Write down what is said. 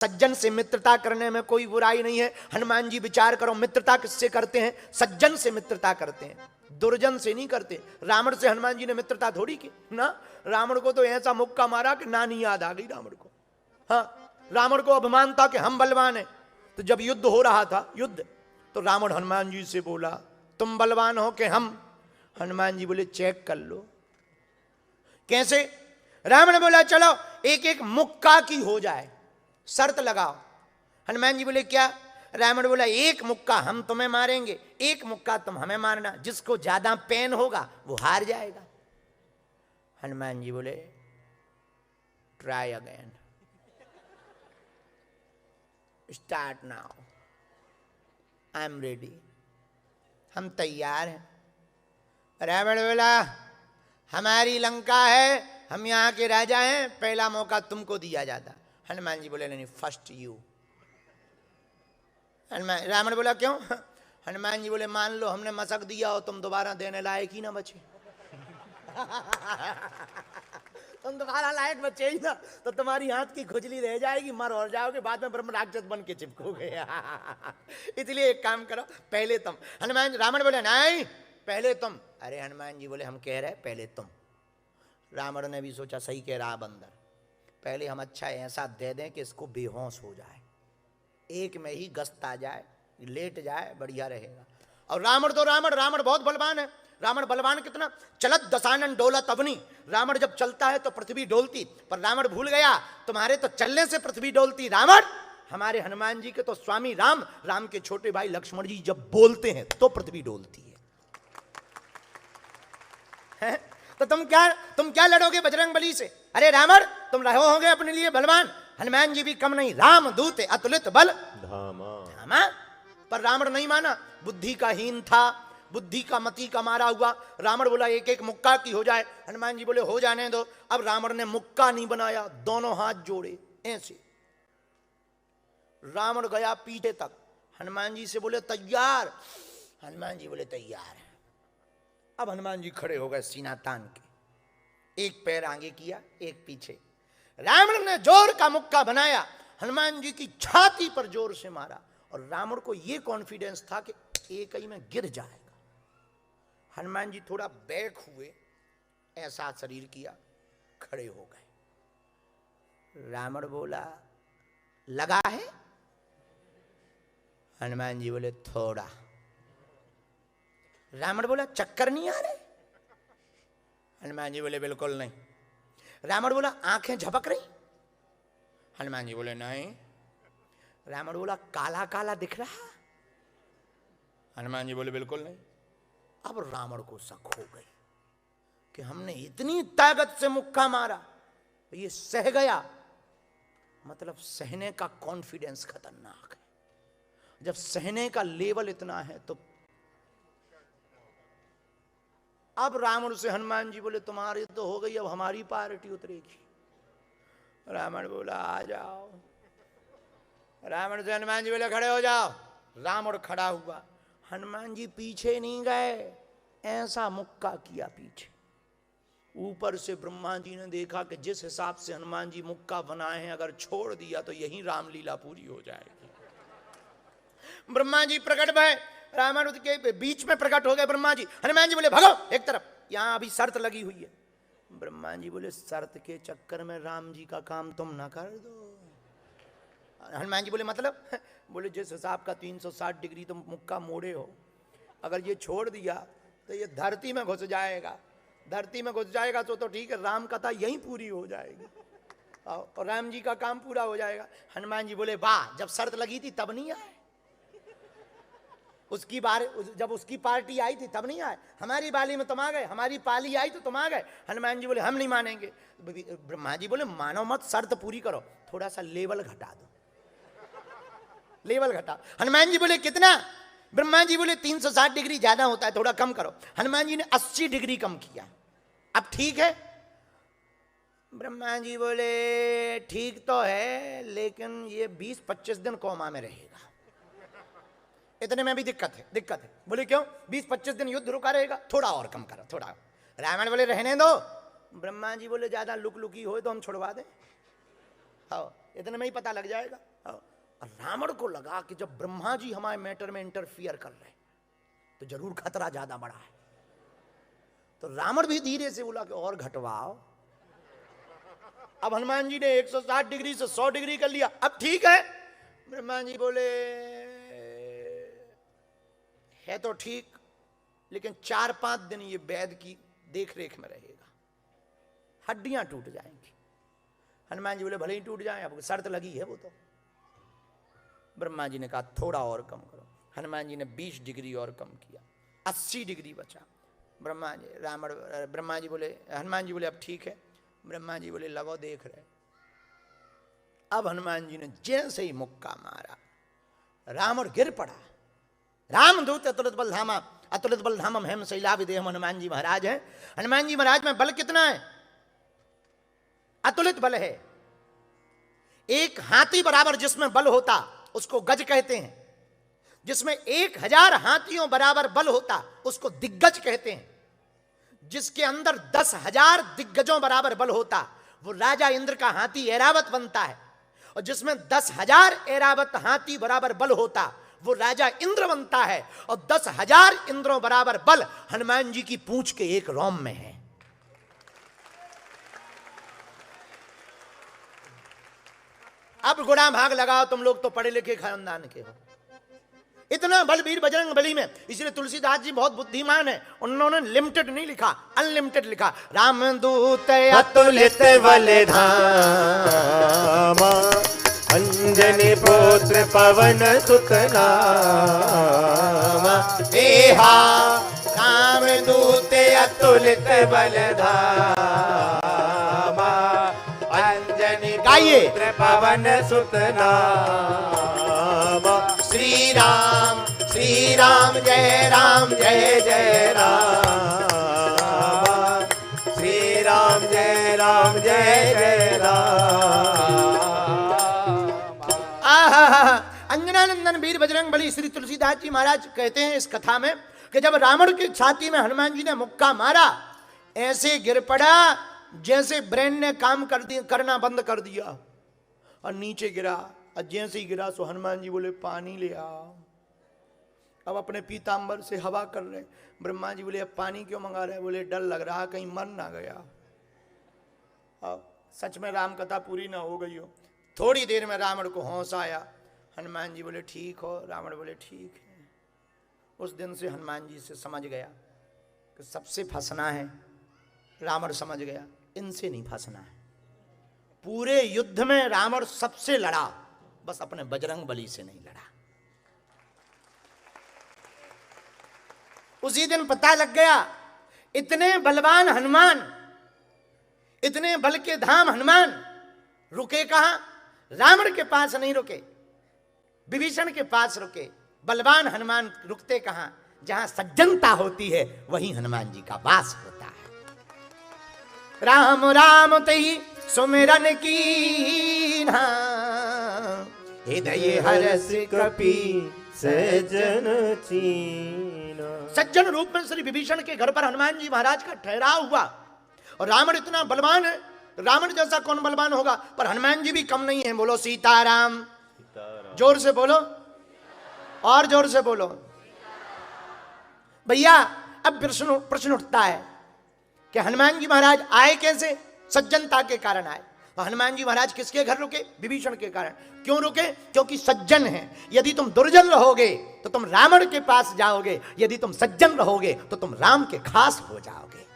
सज्जन से मित्रता करने में कोई बुराई नहीं है। हनुमान जी विचार करो, मित्रता किससे करते हैं? सज्जन से मित्रता करते हैं, दुर्जन से नहीं करते। रावण से हनुमान जी ने मित्रता थोड़ी की ना। रावण को तो ऐसा मुक्का मारा कि नानी याद आ गई रावण को। हाँ, रावण को अभिमान था कि हम बलवान हैं। तो जब युद्ध हो रहा था, युद्ध, तो रावण हनुमान जी से बोला तुम बलवान हो कि हम? हनुमान जी बोले चेक कर लो। कैसे? रावण बोला चलो एक एक मुक्का की हो जाए, शर्त लगाओ। हनुमान जी बोले क्या? रावण बोला एक मुक्का हम तुम्हें मारेंगे, एक मुक्का तुम हमें मारना, जिसको ज्यादा पेन होगा वो हार जाएगा। हनुमान जी बोले try again, start now, I am ready, हम तैयार हैं। रावण बोला हमारी लंका है, हम यहाँ के राजा हैं, पहला मौका तुमको दिया जाता। हनुमान जी बोले नहीं, फर्स्ट यू। रावण बोला क्यों? हनुमान जी बोले मान लो हमने मसक दिया और तुम दोबारा देने लायक ही ना बचे। तुम दोबारा लायक बचे ही ना, तो तुम्हारी हाथ की खुजली रह जाएगी, मर और जाओगे, बाद में ब्रह्म राक्षस बन के चिपकोगे। इसलिए एक काम करो, पहले तुम। रावण बोले नहीं पहले तुम। अरे हनुमान जी बोले हम कह रहे पहले तुम। रावण ने भी सोचा सही कह रहा बंदर, पहले हम अच्छा ऐसा दे दें कि इसको बेहोश हो जाए, एक में ही गस्त आ जाए, लेट जाए, बढ़िया रहेगा। और रावण बहुत बलवान है। रावण बलवान कितना? चलत दशानन डोलत अवनी। रावण जब चलता है तो पृथ्वी डोलती, पर रावण भूल गया तुम्हारे तो चलने से पृथ्वी डोलती। रावण, हमारे हनुमान जी के तो स्वामी राम, राम के छोटे भाई लक्ष्मण जी जब बोलते हैं तो पृथ्वी डोलती है? तो तुम क्या लड़ोगे बजरंग बली से? अरे रावण तुम रहो होगे अपने लिए बलवान, हनुमान जी भी कम नहीं, राम दूत अतुलित बल धामा। पर रावण नहीं माना, बुद्धि का हीन था, बुद्धि का मति का मारा हुआ। रावण बोला एक एक मुक्का की हो जाए। हनुमान जी बोले हो जाने दो। अब रावण ने मुक्का नहीं बनाया, दोनों हाथ जोड़े ऐसे। रावण गया पीछे तक, हनुमान जी से बोले तैयार? हनुमान जी बोले तैयार है। अब हनुमान जी खड़े हो गए सीना तान के, एक पैर आगे किया एक पीछे। रावण ने जोर का मुक्का बनाया, हनुमान जी की छाती पर जोर से मारा, और रावण को यह कॉन्फिडेंस था कि एक ही में गिर जाएगा। हनुमान जी थोड़ा बैक हुए, ऐसा शरीर किया, खड़े हो गए। रावण बोला लगा है? हनुमान जी बोले थोड़ा। रावण बोला चक्कर नहीं आ रहे? हनुमान जी बोले बिल्कुल नहीं। रावण बोला आंखें झपक रही? हनुमान जी बोले नहीं। रावण बोला काला काला दिख रहा? हनुमान जी बोले बिल्कुल नहीं। अब रावण को शक हो गई कि हमने इतनी ताकत से मुक्का मारा, ये सह गया, मतलब सहने का कॉन्फिडेंस खतरनाक है। जब सहने का लेवल इतना है तो अब रावण से हनुमान जी बोले तुम्हारी तो हो गई, अब हमारी पार्टी उतरेगी। रावण बोला आ जाओ। रावण से हनुमान जी बोले खड़े हो जाओ। रावण खड़ा हुआ, हनुमान जी पीछे नहीं गए, ऐसा मुक्का किया पीछे। ऊपर से ब्रह्मा जी ने देखा कि जिस हिसाब से हनुमान जी मुक्का बनाए हैं, अगर छोड़ दिया तो यही रामलीला पूरी हो जाएगी। ब्रह्मा जी प्रकट भय, रावण के बीच में प्रकट हो गए ब्रह्मा जी। हनुमान जी बोले भागो एक तरफ, यहां अभी शर्त लगी हुई है। ब्रह्मा जी बोले शर्त के चक्कर में राम जी का काम तुम ना कर दो। हनुमान जी बोले मतलब? बोले जिस हिसाब का 360 डिग्री तुम मुक्का मोड़े हो, अगर ये छोड़ दिया तो ये धरती में घुस जाएगा, धरती में घुस जाएगा तो ठीक है, राम कथा यहीं पूरी हो जाएगी और राम जी का काम पूरा हो जाएगा। हनुमान जी बोले वाह, जब शर्त लगी थी तब नहीं आए, उसकी बार जब उसकी पार्टी आई थी तब नहीं आए, हमारी बाली में तुम आ गए, हमारी पाली आई तो तुम आ गए। हनुमान जी बोले हम नहीं मानेंगे। ब्रह्मा जी बोले मानो मत, शर्त पूरी करो, थोड़ा सा लेवल घटा दो, लेवल घटा। हनुमान जी बोले कितना? ब्रह्मा जी बोले 360 डिग्री ज्यादा होता है, थोड़ा कम करो। हनुमान जी ने 80 डिग्री कम किया। अब ठीक है? ब्रह्मा जी बोले ठीक तो है, लेकिन ये 20-25 दिन कोमा में रहेगा। इतने में भी दिक्कत है। बोले क्यों? 20-25 दिन युद्ध रुका रहेगा, थोड़ा और कम करो, थोड़ा। रावण बोले रहने दो। ब्रह्मा जी बोले ज्यादा लुक लुकी हो तो हम छुड़वा दें, हाँ इतने में ही पता लग जाएगा। रावण को लगा कि जब ब्रह्मा जी हमारे मैटर में इंटरफियर कर रहे तो जरूर खतरा ज्यादा बड़ा है। तो रावण भी धीरे से बोला कि और घटवाओ। अब हनुमान जी ने 160 डिग्री से 100 डिग्री कर लिया, अब ठीक है। ब्रह्मा जी बोले है तो ठीक, लेकिन 4-5 दिन ये वैद्य की देख रेख में रहेगा, हड्डियां टूट जाएंगी। हनुमान जी बोले भले ही टूट जाए, अब शर्त लगी है वो तो। ब्रह्मा जी ने कहा थोड़ा और कम करो। हनुमान जी ने 20 डिग्री और कम किया, 80 डिग्री बचा। ब्रह्मा जी बोले, हनुमान जी बोले अब ठीक है। ब्रह्मा जी बोले लगो देख रहे। अब हनुमान जी ने जैसे ही मुक्का मारा, रावण गिर पड़ा। रामदूत अतुलित बल धामा, अतुलित बल धामम हेम शैला विदेहम हनुमान जी महाराज हैं। हनुमान जी महाराज में बल कितना है? अतुलित बल है। एक हाथी बराबर जिसमें बल होता उसको गज कहते हैं, जिसमें 1000 हाथियों बराबर बल होता उसको दिग्गज कहते हैं, जिसके अंदर 10,000 दिग्गजों बराबर बल होता वो राजा इंद्र का हाथी ऐरावत बनता है, और जिसमें 10,000 ऐरावत हाथी बराबर बल होता वो राजा इंद्र बनता है, और 10,000 इंद्रों बराबर बल हनुमान जी की पूंछ के एक रोम में है। अब गुड़ा भाग लगाओ, तुम लोग तो पढ़े लिखे खानदान के हो। इतना बल वीर बजरंग बली में, इसलिए तुलसीदास जी बहुत बुद्धिमान है, उन्होंने लिमिटेड नहीं लिखा, अनलिमिटेड लिखा। रामदूत अतुलित बल धामा, अंजनी पुत्र पवन सुत नामा। एहा रामदूत अतुलित बल धामा, अंजनी पुत्र पवन सुत नामा। श्री राम जय राम जय जय राम, श्री राम जय जय राम। अंजनानंदन वीर बजरंग बली। श्री तुलसीदास जी महाराज कहते हैं इस कथा में कि जब रावण की छाती में हनुमान जी ने मुक्का मारा, ऐसे गिर पड़ा जैसे ब्रेन ने काम करना बंद कर दिया, और नीचे गिरा। और जैसे ही गिरा सो हनुमान जी बोले पानी ले आओ। अब अपने पीतांबर से हवा कर रहे। ब्रह्मा जी बोले अब पानी क्यों मंगा रहे? बोले डर लग रहा कहीं मर ना गया। अब सच में राम कथा पूरी ना हो गई हो। थोड़ी देर में रावण को होश आया। हनुमान जी बोले ठीक हो? रावण बोले ठीक है। उस दिन से हनुमान जी से समझ गया कि सबसे फंसना है। रावण समझ गया इनसे नहीं फंसना है। पूरे युद्ध में रावण सबसे लड़ा, बस अपने बजरंग बली से नहीं लड़ा। उसी दिन पता लग गया इतने बलवान हनुमान, इतने बल के धाम हनुमान रुके कहां? रावण के पास नहीं रुके, विभीषण के पास रुके। बलवान हनुमान रुकते कहां? जहां सज्जनता होती है वहीं हनुमान जी का वास होता है। राम राम तई सुमिरन की हृदय हरस कपि सज्जन चीना। सज्जन रूप में श्री विभीषण के घर पर हनुमान जी महाराज का ठहराव हुआ। और रावण इतना बलवान है, रावण जैसा कौन बलवान होगा? पर हनुमान जी भी कम नहीं है। बोलो सीताराम। जोर से बोलो, और जोर से बोलो भैया। अब प्रश्न उठता है कि हनुमान जी महाराज आए कैसे? सज्जनता के कारण आए। तो हनुमान जी महाराज किसके घर रुके? विभीषण के कारण। क्यों रुके? क्योंकि सज्जन हैं। यदि तुम दुर्जन रहोगे तो तुम रावण के पास जाओगे, यदि तुम सज्जन रहोगे तो तुम राम के खास हो जाओगे।